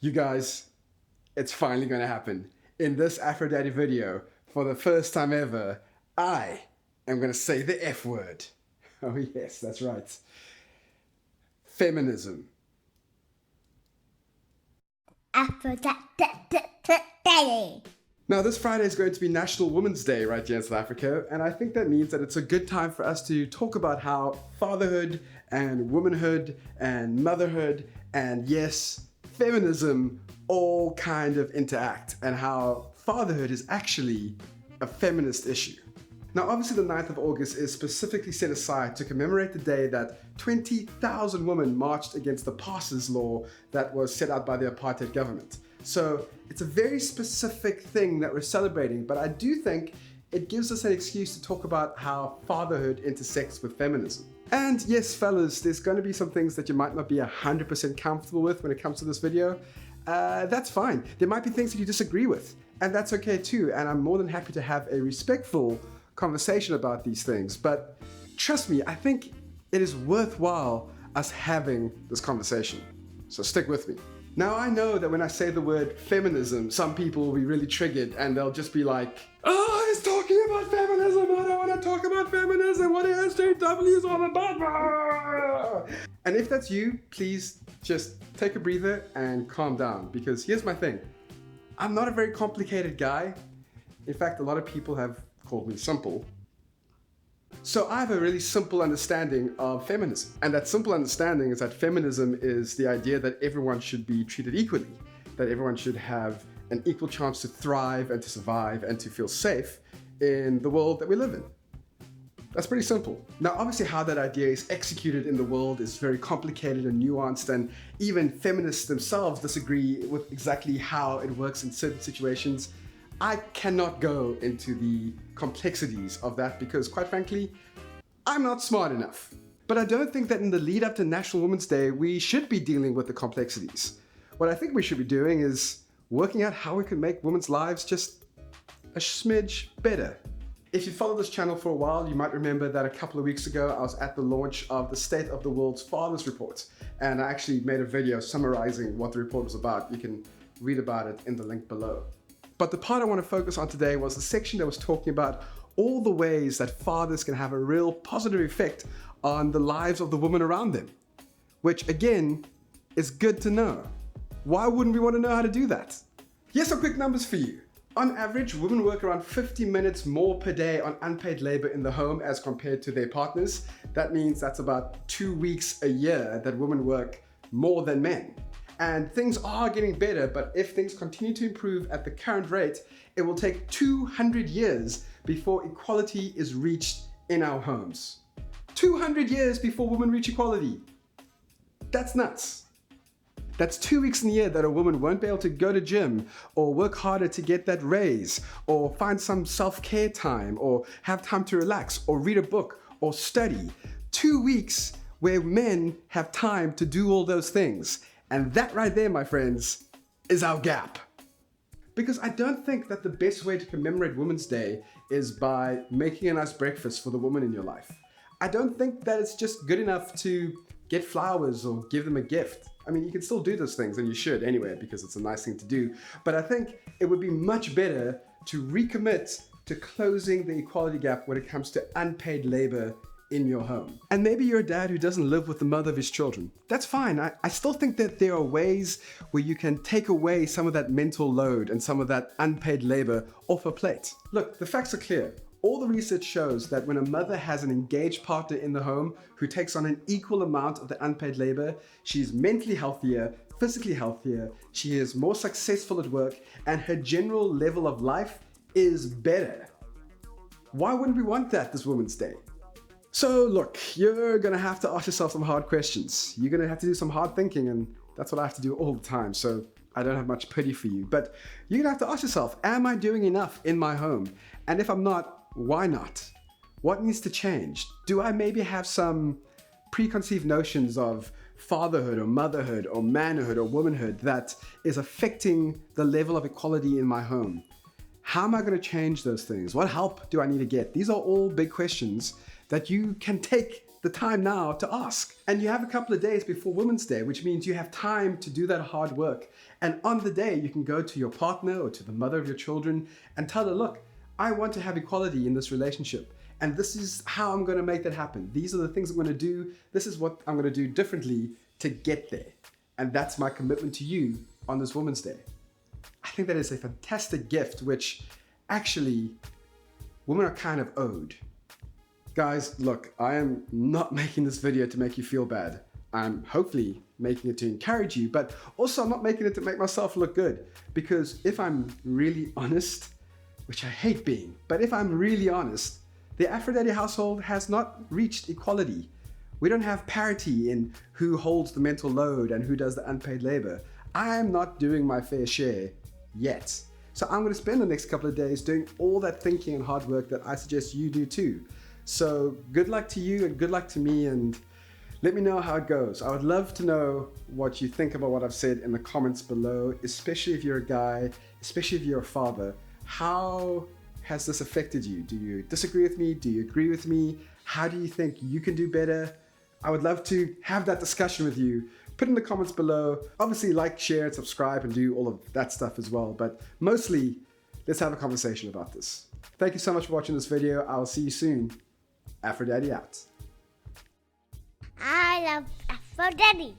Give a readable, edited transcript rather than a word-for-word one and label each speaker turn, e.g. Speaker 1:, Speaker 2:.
Speaker 1: You guys, it's finally going to happen. In this Aphrodite video, for the first time ever, I am going to say the F word. Oh yes, that's right. Feminism.
Speaker 2: Aphrodite.
Speaker 1: Now, this Friday is going to be National Women's Day right here in South Africa, and I think that means that it's a good time for us to talk about how fatherhood and womanhood and motherhood and, yes, feminism all kind of interact, and how fatherhood is actually a feminist issue. Now, obviously, the 9th of August is specifically set aside to commemorate the day that 20,000 women marched against the Passes Law that was set out by the apartheid government. So it's a very specific thing that we're celebrating, but I do think it gives us an excuse to talk about how fatherhood intersects with feminism. And yes, fellas, there's going to be some things that you might not be 100% comfortable with when it comes to this video. That's fine. There might be things that you disagree with, and that's okay too. And I'm more than happy to have a respectful conversation about these things. But trust me, I think it is worthwhile us having this conversation. So stick with me. Now, I know that when I say the word feminism, some people will be really triggered and they'll just be like, oh, he's talking about feminism. I don't want to talk about feminism. What is SJWs all about? And if that's you, please just take a breather and calm down, because here's my thing. I'm not a very complicated guy. In fact, a lot of people have called me simple. So I have a really simple understanding of feminism. And that simple understanding is that feminism is the idea that everyone should be treated equally, that everyone should have an equal chance to thrive and to survive and to feel safe in the world that we live in. That's pretty simple. Now, obviously, how that idea is executed in the world is very complicated and nuanced, and even feminists themselves disagree with exactly how it works in certain situations. I cannot go into the complexities of that because, quite frankly, I'm not smart enough. But I don't think that in the lead up to National Women's Day, we should be dealing with the complexities. What I think we should be doing is working out how we can make women's lives just a smidge better. If you follow this channel for a while, you might remember that a couple of weeks ago, I was at the launch of the State of the World's Fathers Report, and I actually made a video summarizing what the report was about. You can read about it in the link below. But the part I want to focus on today was the section that was talking about all the ways that fathers can have a real positive effect on the lives of the women around them, which again is good to know. Why wouldn't we want to know how to do that? Here's some quick numbers for you. On average, women work around 50 minutes more per day on unpaid labor in the home as compared to their partners. That means that's about 2 weeks a year that women work more than men. And things are getting better, but if things continue to improve at the current rate, it will take 200 years before equality is reached in our homes. 200 years before women reach equality. That's nuts. That's 2 weeks in the year that a woman won't be able to go to gym or work harder to get that raise or find some self-care time or have time to relax or read a book or study. 2 weeks where men have time to do all those things. And that right there, my friends, is our gap. Because I don't think that the best way to commemorate Women's Day is by making a nice breakfast for the woman in your life. I don't think that it's just good enough to get flowers or give them a gift. I mean, you can still do those things, and you should anyway, because it's a nice thing to do. But I think it would be much better to recommit to closing the equality gap when it comes to unpaid labor in your home. And maybe you're a dad who doesn't live with the mother of his children. That's fine. I still think that there are ways where you can take away some of that mental load and some of that unpaid labor off a plate. Look, the facts are clear. All the research shows that when a mother has an engaged partner in the home who takes on an equal amount of the unpaid labor, she's mentally healthier, physically healthier, she is more successful at work, and her general level of life is better. Why wouldn't we want that this Women's Day? So look, you're gonna have to ask yourself some hard questions. You're gonna have to do some hard thinking, and that's what I have to do all the time, so I don't have much pity for you. But you're gonna have to ask yourself, am I doing enough in my home? And if I'm not, why not? What needs to change? Do I maybe have some preconceived notions of fatherhood or motherhood or manhood or womanhood that is affecting the level of equality in my home? How am I gonna change those things? What help do I need to get? These are all big questions that you can take the time now to ask. And you have a couple of days before Women's Day, which means you have time to do that hard work. And on the day, you can go to your partner or to the mother of your children and tell her, look, I want to have equality in this relationship. And this is how I'm going to make that happen. These are the things I'm going to do. This is what I'm going to do differently to get there. And that's my commitment to you on this Women's Day. I think that is a fantastic gift, which actually women are kind of owed. Guys, look, I am not making this video to make you feel bad. I'm hopefully making it to encourage you, but also I'm not making it to make myself look good. Because if I'm really honest, which I hate being, but if I'm really honest, the Aphrodite household has not reached equality. We don't have parity in who holds the mental load and who does the unpaid labor. I'm not doing my fair share yet. So I'm going to spend the next couple of days doing all that thinking and hard work that I suggest you do too. So good luck to you and good luck to me, and let me know how it goes. I would love to know what you think about what I've said in the comments below, especially if you're a guy, especially if you're a father. How has this affected you? Do you disagree with me? Do you agree with me? How do you think you can do better? I would love to have that discussion with you. Put in the comments below. Obviously, like, share, and subscribe, and do all of that stuff as well. But mostly, let's have a conversation about this. Thank you so much for watching this video. I will see you soon. Aphrodite out.
Speaker 2: I love Aphrodite.